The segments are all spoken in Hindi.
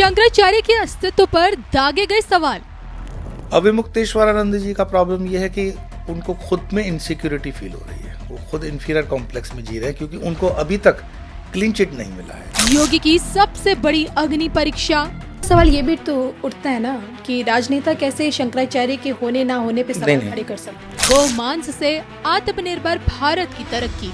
शंकराचार्य के अस्तित्व पर दागे गए सवाल। अविमुक्तेश्वरानंद जी का प्रॉब्लम यह है कि उनको खुद में इनसिक्योरिटी फील हो रही है, वो खुद इंफीरियर कॉम्प्लेक्स में जी रहे हैं क्योंकि उनको अभी तक क्लीन चिट नहीं मिला है। योगी की सबसे बड़ी अग्नि परीक्षा। सवाल ये भी तो उठता है ना कि राजनेता कैसे शंकराचार्य के होने ना होने पे सवाल खड़े कर सकते। गोमांस से आत्मनिर्भर भारत की तरक्की।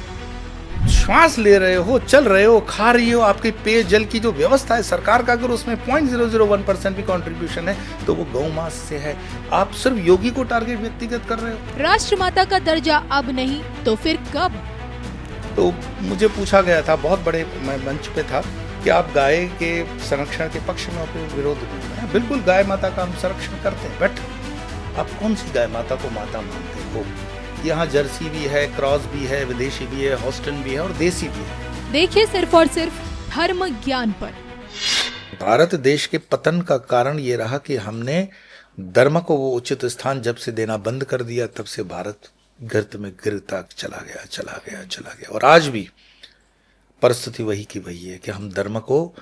श्वास ले रहे हो, चल रहे हो, खा रही हो, आपके पेयजल की जो व्यवस्था है सरकार का, अगर उसमें 0.001% भी कंट्रीब्यूशन है तो वो गौ मांस से है। आप सिर्फ योगी को टारगेट व्यक्तिगत कर रहे हो। राष्ट्रमाता का दर्जा अब नहीं तो फिर कब? तो मुझे पूछा गया था, बहुत बड़े मंच पे था, कि आप गाय के संरक्षण के पक्ष में अपने विरोध में। बिल्कुल गाय माता का हम संरक्षण करते हैं, बट आप कौन सी गाय माता को माता मानते हो? यहाँ जर्सी भी है, क्रॉस भी है, विदेशी भी है, हॉस्टन भी है और देसी भी है। देखिए सिर्फ और सिर्फ धर्म ज्ञान पर। भारत देश के पतन का कारण ये रहा कि हमने धर्म को वो उचित स्थान जब से देना बंद कर दिया, तब से भारत गर्त में गिरता चला गया। और आज भी परिस्थिति वही की वही है कि हम धर्म को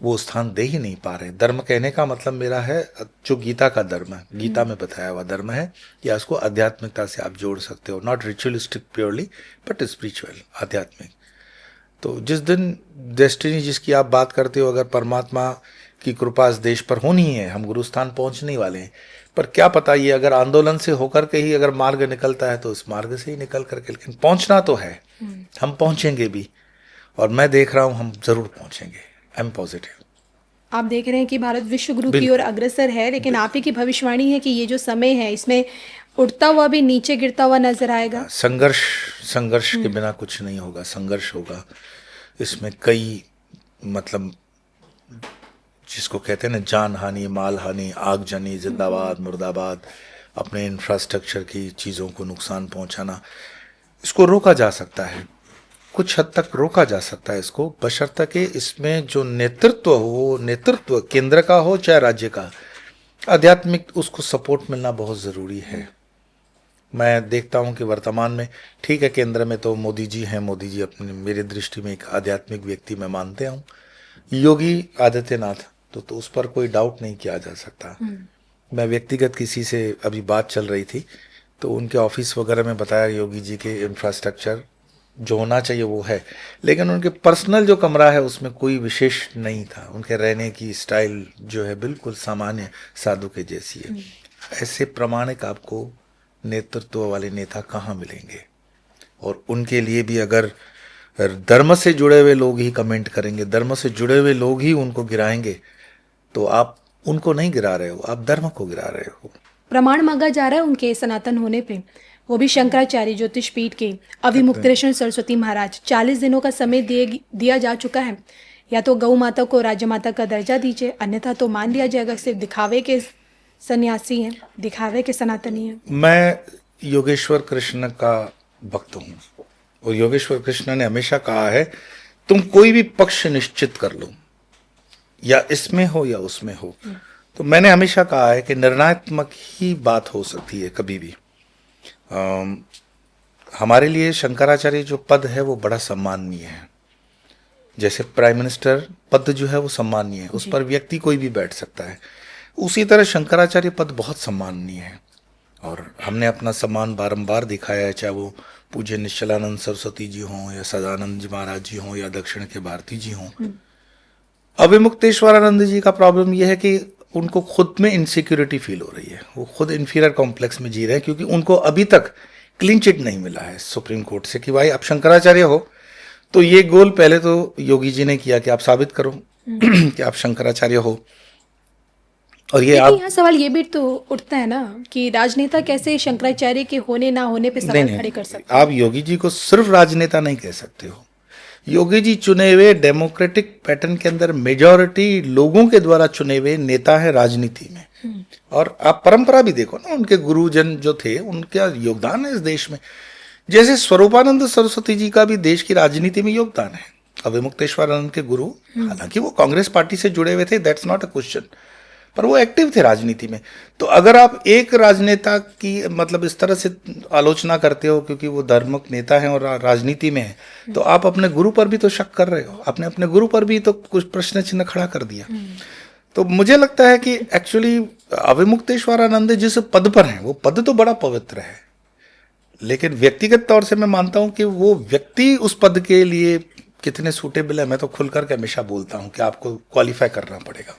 वो स्थान दे ही नहीं पा रहे। धर्म कहने का मतलब मेरा है जो गीता का धर्म है, गीता में बताया हुआ धर्म है, या उसको आध्यात्मिकता से आप जोड़ सकते हो, not ritualistic purely but spiritual, आध्यात्मिक। तो जिस दिन डेस्टिनी जिसकी आप बात करते हो, अगर परमात्मा की कृपा इस देश पर होनी है, हम गुरुस्थान पहुंचने ही वाले हैं। पर क्या पता, ये अगर आंदोलन से होकर के ही अगर मार्ग निकलता है तो इस मार्ग से ही निकल करके, लेकिन पहुंचना तो है, हम पहुंचेंगे भी, और मैं देख रहा हूं हम जरूर पहुंचेंगे। I am positive. आप देख रहे हैं कि भारत विश्व गुरु की ओर अग्रसर है, लेकिन आप ही की भविष्यवाणी है कि ये जो समय है इसमें उठता हुआ भी नीचे गिरता हुआ नजर आएगा। संघर्ष के बिना कुछ नहीं होगा, संघर्ष होगा। इसमें कई मतलब जिसको कहते हैं ना, जान हानि, माल हानि, आगजनी, जिंदाबाद मुर्दाबाद, अपने इंफ्रास्ट्रक्चर की चीज़ों को नुकसान पहुंचाना, इसको रोका जा सकता है, कुछ हद तक रोका जा सकता है इसको, बशर्ते कि इसमें जो नेतृत्व हो, नेतृत्व केंद्र का हो चाहे राज्य का, आध्यात्मिक उसको सपोर्ट मिलना बहुत ज़रूरी है। मैं देखता हूं कि वर्तमान में ठीक है, केंद्र में तो मोदी जी हैं, मोदी जी अपने मेरे दृष्टि में एक आध्यात्मिक व्यक्ति मैं मानते हूं। योगी आदित्यनाथ तो उस पर कोई डाउट नहीं किया जा सकता। मैं व्यक्तिगत किसी से अभी बात चल रही थी तो उनके ऑफिस वगैरह में बताया योगी जी के इंफ्रास्ट्रक्चर जो होना चाहिए वो है, लेकिन उनके पर्सनल जो कमरा है उसमें कोई विशेष नहीं था। उनके रहने की स्टाइल जो है बिल्कुल सामान्य साधु के जैसी है। ऐसे प्रामाणिक आपको नेतृत्व वाले नेता कहाँ मिलेंगे? और उनके लिए भी अगर धर्म से जुड़े हुए लोग ही कमेंट करेंगे, धर्म से जुड़े हुए लोग ही उनको गिराएंगे, तो आप उनको नहीं गिरा रहे हो, आप धर्म को गिरा रहे हो। प्रमाण मांगा जा रहा है उनके सनातन होने पे, वो भी शंकराचार्य ज्योतिष पीठ के अविमुक्तेश्वर सरस्वती महाराज। 40 दिनों का समय दिया जा चुका है। या तो गौ माता को राज्य माता का दर्जा दीजिए, अन्यथा तो मान लिया जाएगा सिर्फ दिखावे के सन्यासी हैं, दिखावे के सनातनी हैं। मैं योगेश्वर कृष्ण का भक्त हूँ और योगेश्वर कृष्ण ने हमेशा कहा है तुम कोई भी पक्ष निश्चित कर लो, या इसमें हो या उसमें हो। तो मैंने हमेशा कहा है कि निर्णयात्मक ही बात हो सकती है कभी भी। हमारे लिए शंकराचार्य जो पद है वो बड़ा सम्माननीय है। जैसे प्राइम मिनिस्टर पद जो है वो सम्माननीय है, उस पर व्यक्ति कोई भी बैठ सकता है, उसी तरह शंकराचार्य पद बहुत सम्माननीय है। और हमने अपना सम्मान बारंबार दिखाया है, चाहे वो पूज्य निश्चलानंद सरस्वती जी हों या सदानंद जी महाराज जी हों या दक्षिण के भारती जी हों। अविमुक्तेश्वरानंद जी का प्रॉब्लम यह है कि उनको खुद में इनसिक्योरिटी फील हो रही है, वो खुद इंफीरियर कॉम्प्लेक्स में जी रहे हैं क्योंकि उनको अभी तक क्लीन चिट नहीं मिला है सुप्रीम कोर्ट से कि भाई आप शंकराचार्य हो। तो ये गोल पहले तो योगी जी ने किया कि आप साबित करो कि आप शंकराचार्य हो। और ये आप यहाँ सवाल ये भी तो उठता है ना कि राजनेता कैसे शंकराचार्य के होने ना होने पे सवाल खड़े कर सकते। आप योगी जी को सिर्फ राजनेता नहीं कह सकते हो। योगी जी चुने हुए डेमोक्रेटिक पैटर्न के अंदर मेजॉरिटी लोगों के द्वारा चुने हुए नेता है राजनीति में। और आप परंपरा भी देखो ना, उनके गुरुजन जो थे उनका योगदान है इस देश में। जैसे स्वरूपानंद सरस्वती जी का भी देश की राजनीति में योगदान है। अविमुक्तेश्वरानंद के गुरु, हालांकि वो कांग्रेस पार्टी से जुड़े हुए थे, दैट्स नॉट अ क्वेश्चन, पर वो एक्टिव थे राजनीति में। तो अगर आप एक राजनेता की मतलब इस तरह से आलोचना करते हो क्योंकि वो धार्मिक नेता हैं और राजनीति में है, तो आप अपने गुरु पर भी तो शक कर रहे हो, आपने अपने गुरु पर भी तो कुछ प्रश्न चिन्ह खड़ा कर दिया। तो मुझे लगता है कि एक्चुअली अविमुक्तेश्वरानंद जिस पद पर हैं वो पद तो बड़ा पवित्र है, लेकिन व्यक्तिगत तौर से मैं मानता हूं कि वो व्यक्ति उस पद के लिए कितने सूटेबल है। मैं तो खुल करके हमेशा बोलता हूं कि आपको क्वालिफाई करना पड़ेगा।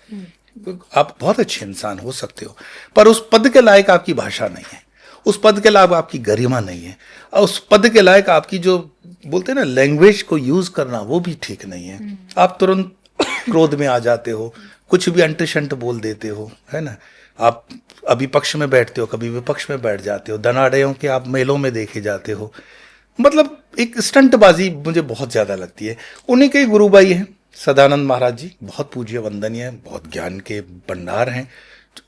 आप बहुत अच्छे इंसान हो सकते हो, पर उस पद के लायक आपकी भाषा नहीं है, उस पद के लायक आपकी गरिमा नहीं है, और उस पद के लायक आपकी जो बोलते हैं ना लैंग्वेज को यूज करना वो भी ठीक नहीं है। आप तुरंत क्रोध में आ जाते हो, कुछ भी अंट शंट बोल देते हो, है ना। आप अभी पक्ष में बैठते हो, कभी विपक्ष में बैठ जाते हो, धनाढ़यों के आप मेलों में देखे जाते हो। मतलब एक स्टंटबाजी मुझे बहुत ज्यादा लगती है। उन्हीं के गुरुबाई हैं सदानंद महाराज जी, बहुत पूज्य वंदनीय है, बहुत ज्ञान के भंडार हैं।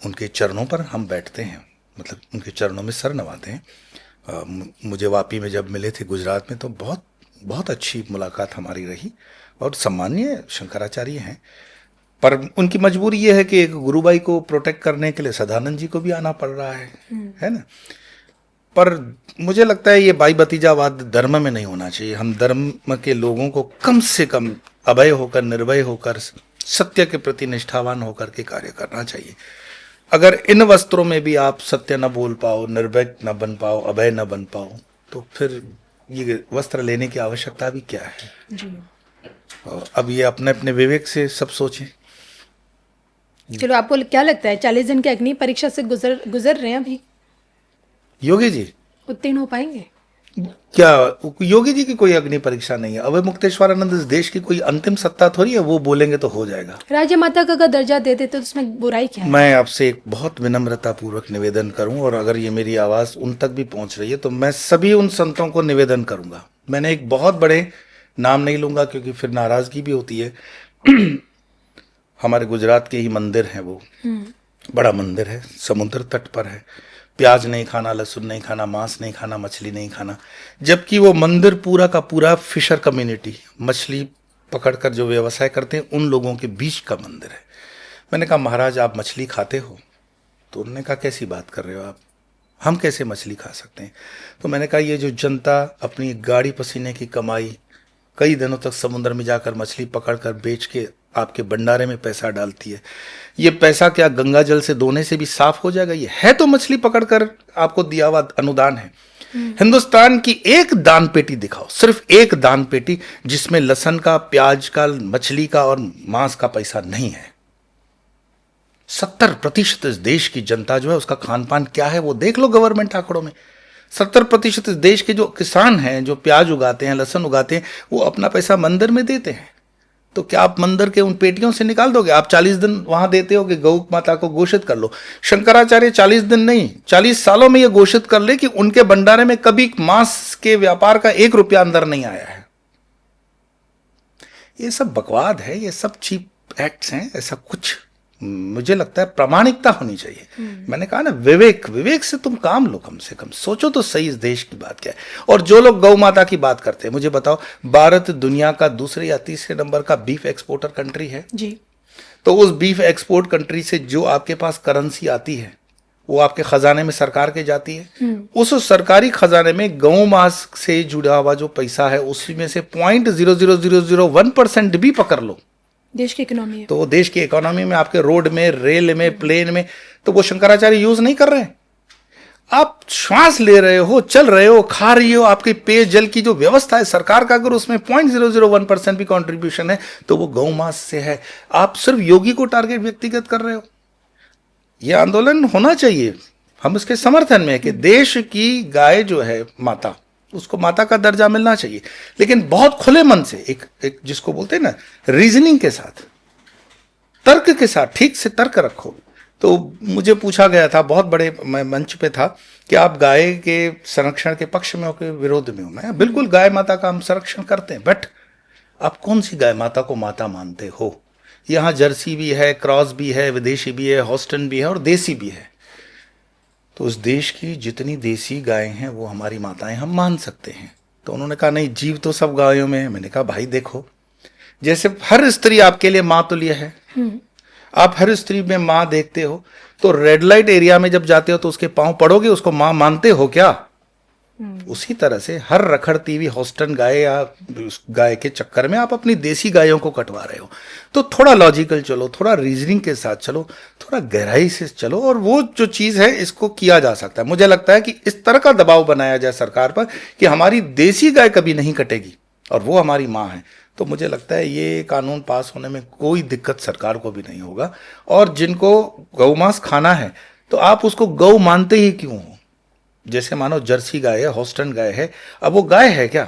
उनके चरणों पर हम बैठते हैं, मतलब उनके चरणों में सर नवाते हैं। मुझे वापी में जब मिले थे गुजरात में तो बहुत बहुत अच्छी मुलाकात हमारी रही, और सम्माननीय शंकराचार्य हैं। पर उनकी मजबूरी ये है कि एक गुरुबाई को प्रोटेक्ट करने के लिए सदानंद जी को भी आना पड़ रहा है ना। पर मुझे लगता है ये भाई भतीजावाद धर्म में नहीं होना चाहिए। हम धर्म के लोगों को कम से कम अभय होकर, निर्भय होकर, सत्य के प्रति निष्ठावान होकर के कार्य करना चाहिए। अगर इन वस्त्रों में भी आप सत्य न बोल पाओ, निर्भय न बन पाओ, अभय न बन पाओ, तो फिर ये वस्त्र लेने की आवश्यकता भी क्या है जी। अब ये अपने अपने विवेक से सब सोचें। चलो, आपको क्या लगता है 40 दिन की अग्नि परीक्षा से गुजर रहे हैं अभी, योगी जी उत्तीर्ण हो पाएंगे? क्या योगी जी की कोई अग्नि परीक्षा नहीं है। अविमुक्तेश्वरानंद इस देश की कोई अंतिम सत्ता थोड़ी है, वो बोलेंगे तो हो जाएगा। राज्य माता का अगर दर्जा दे देते तो उसमें बुराई क्या है? मैं आपसे एक बहुत विनम्रता पूर्वक निवेदन करूं, और अगर ये मेरी आवाज उन तक भी पहुंच रही है तो मैं सभी उन संतों को निवेदन करूंगा। मैंने एक बहुत बड़े नाम नहीं लूंगा क्योंकि फिर नाराजगी भी होती है। हमारे गुजरात के ही मंदिर है, वो बड़ा मंदिर है, समुद्र तट पर है। प्याज नहीं खाना, लहसुन नहीं खाना, मांस नहीं खाना, मछली नहीं खाना, जबकि वो मंदिर पूरा का पूरा फिशर कम्युनिटी, मछली पकड़कर जो व्यवसाय करते हैं उन लोगों के बीच का मंदिर है। मैंने कहा महाराज आप मछली खाते हो? तो उन्होंने कहा कैसी बात कर रहे हो आप, हम कैसे मछली खा सकते हैं? तो मैंने कहा ये जो जनता अपनी गाड़ी पसीने की कमाई कई दिनों तक समुद्र में जाकर मछली पकड़कर बेच के आपके भंडारे में पैसा डालती है, ये पैसा क्या गंगा जल से धोने से भी साफ हो जाएगा? ये है तो मछली पकड़कर आपको दिया हुआ अनुदान है। हिंदुस्तान की एक दान पेटी दिखाओ, सिर्फ एक दान पेटी जिसमें लहसुन का, प्याज का, मछली का और मांस का पैसा नहीं है। 70% इस देश की जनता जो है उसका खान पान क्या है वो देख लो गवर्नमेंट आंकड़ों में। 70% इस देश के जो किसान हैं, जो प्याज उगाते हैं, लहसुन उगाते हैं, वो अपना पैसा मंदिर में देते हैं। तो क्या आप मंदिर के उन पेटियों से निकाल दोगे? आप 40 दिन वहां देते हो कि गौ माता को घोषित कर लो। शंकराचार्य 40 दिन नहीं 40 सालों में यह घोषित कर ले कि उनके भंडारे में कभी मांस के व्यापार का 1 रुपया अंदर नहीं आया है। ये सब बकवाद है, ये सब चीप एक्ट्स हैं। ऐसा कुछ मुझे लगता है प्रामाणिकता होनी चाहिए। मैंने कहा ना, विवेक से तुम काम लो, कम से कम सोचो तो सही इस देश की बात क्या है। और जो लोग गौ माता की बात करते हैं, मुझे बताओ भारत दुनिया का दूसरे या तीसरे नंबर का बीफ एक्सपोर्टर कंट्री है जी। तो उस बीफ एक्सपोर्ट कंट्री से जो आपके पास करेंसी आती है वो आपके खजाने में सरकार के जाती है। उस सरकारी खजाने में गौ मांस से जुड़ा हुआ जो पैसा है उसी में से 0.00001% भी पकड़ लो, देश की इकोनॉमी है। तो देश की इकोनॉमी में, आपके रोड में, रेल में, प्लेन में, तो वो शंकराचार्य यूज नहीं कर रहे हैं। आप श्वास ले रहे हो, चल रहे हो, खा रही हो, आपके पेयजल की जो व्यवस्था है सरकार का, अगर उसमें 0.001% भी कंट्रीब्यूशन है तो वो गौ मांस से है। आप सिर्फ योगी को टारगेट व्यक्तिगत कर रहे हो। यह आंदोलन होना चाहिए, हम इसके समर्थन में है कि देश की गाय जो है माता, उसको माता का दर्जा मिलना चाहिए, लेकिन बहुत खुले मन से, एक जिसको बोलते हैं ना रीजनिंग के साथ, तर्क के साथ, ठीक से तर्क रखो। तो मुझे पूछा गया था, बहुत बड़े मंच पे था, कि आप गाय के संरक्षण के पक्ष में हो के विरोध में हो। मैं बिल्कुल गाय माता का हम संरक्षण करते हैं, बट आप कौन सी गाय माता को माता मानते हो? यहाँ जर्सी भी है, क्रॉस भी है, विदेशी भी है, हॉस्टन भी है और देसी भी है। तो उस देश की जितनी देसी गायें हैं वो हमारी माताएं हम मान सकते हैं। तो उन्होंने कहा नहीं, जीव तो सब गायों में है। मैंने कहा भाई देखो, जैसे हर स्त्री आपके लिए माँ तुल्य है, आप हर स्त्री में माँ देखते हो, तो रेड लाइट एरिया में जब जाते हो तो उसके पांव पड़ोगे, उसको माँ मानते हो क्या? उसी तरह से हर रखड़ती हुई हॉस्टन गाय या उस गाय के चक्कर में आप अपनी देसी गायों को कटवा रहे हो। तो थोड़ा लॉजिकल चलो, थोड़ा रीजनिंग के साथ चलो, थोड़ा गहराई से चलो, और वो जो चीज़ है इसको किया जा सकता है। मुझे लगता है कि इस तरह का दबाव बनाया जाए सरकार पर कि हमारी देसी गाय कभी नहीं कटेगी और वो हमारी माँ है, तो मुझे लगता है ये कानून पास होने में कोई दिक्कत सरकार को भी नहीं होगा। और जिनको गौमांस खाना है तो आप उसको गौ मानते ही क्यों हो? जैसे मानो जर्सी गाय है, हॉस्टन गाय है, अब वो गाय है क्या?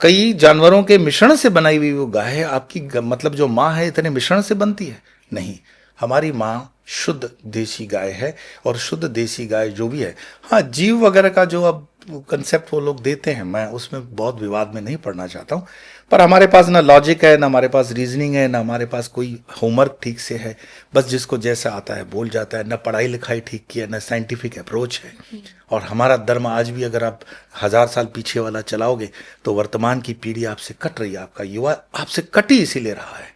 कई जानवरों के मिश्रण से बनाई हुई वो गाय है। आपकी मतलब जो माँ है इतने मिश्रण से बनती है? नहीं, हमारी माँ शुद्ध देसी गाय है। और शुद्ध देसी गाय जो भी है, हाँ, जीव वगैरह का जो अब कंसेप्ट वो लोग देते हैं, मैं उसमें बहुत विवाद में नहीं पड़ना चाहता हूँ, पर हमारे पास ना लॉजिक है, ना हमारे पास रीजनिंग है, ना हमारे पास कोई होमवर्क ठीक से है। बस जिसको जैसा आता है बोल जाता है। ना पढ़ाई लिखाई ठीक की है, ना साइंटिफिक अप्रोच है। और हमारा धर्म आज भी अगर आप 1000 साल पीछे वाला चलाओगे तो वर्तमान की पीढ़ी आपसे कट रही है। आपका युवा आपसे कटी इसीलिए रहा है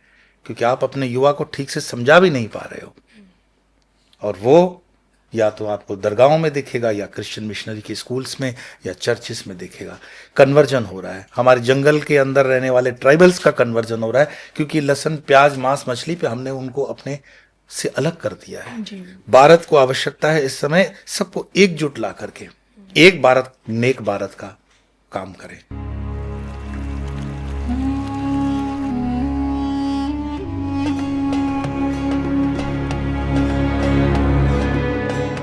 क्योंकि आप अपने युवा को ठीक से समझा भी नहीं पा रहे हो। और वो या तो आपको दरगाहों में दिखेगा, या क्रिश्चियन मिशनरी के स्कूल्स में, या चर्चिस में दिखेगा। कन्वर्जन हो रहा है, हमारे जंगल के अंदर रहने वाले ट्राइबल्स का कन्वर्जन हो रहा है, क्योंकि लहसुन, प्याज, मांस, मछली पे हमने उनको अपने से अलग कर दिया है। भारत को आवश्यकता है इस समय सबको एकजुट ला करके एक भारत नेक भारत का काम करें।